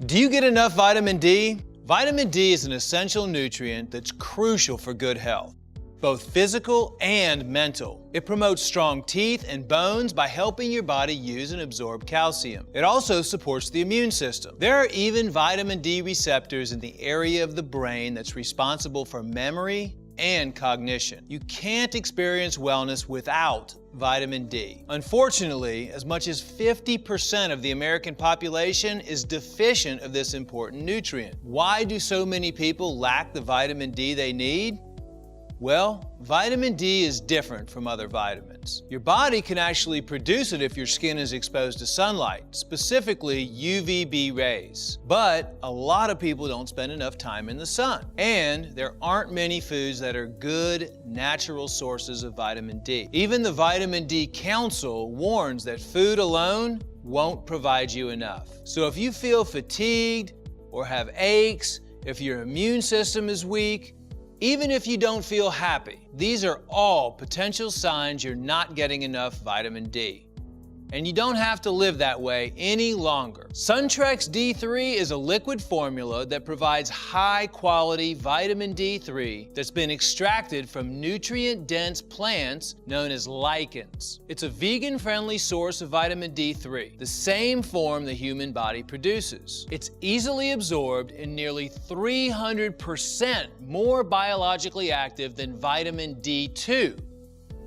Do you get enough vitamin D? Vitamin D is an essential nutrient that's crucial for good health, both physical and mental. It promotes strong teeth and bones by helping your body use and absorb calcium. It also supports the immune system. There are even vitamin D receptors in the area of the brain that's responsible for memory and cognition. You can't experience wellness without vitamin D. Unfortunately, as much as 50% of the American population is deficient of this important nutrient. Why do so many people lack the vitamin D they need? Well, vitamin D is different from other vitamins. Your body can actually produce it if your skin is exposed to sunlight, specifically UVB rays. But a lot of people don't spend enough time in the sun. And there aren't many foods that are good, natural sources of vitamin D. Even the Vitamin D Council warns that food alone won't provide you enough. So if you feel fatigued or have aches, if your immune system is weak, even if you don't feel happy, these are all potential signs you're not getting enough vitamin D. And you don't have to live that way any longer. Suntrex D3 is a liquid formula that provides high-quality vitamin D3 that's been extracted from nutrient-dense plants known as lichens. It's a vegan-friendly source of vitamin D3, the same form the human body produces. It's easily absorbed and nearly 300% more biologically active than vitamin D2,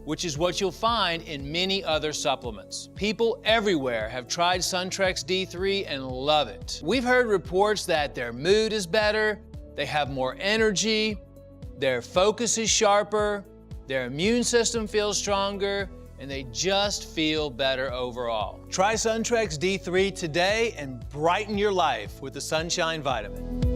which is what you'll find in many other supplements. People everywhere have tried Suntrex D3 and love it. We've heard reports that their mood is better, they have more energy, their focus is sharper, their immune system feels stronger, and they just feel better overall. Try Suntrex D3 today and brighten your life with the Sunshine Vitamin.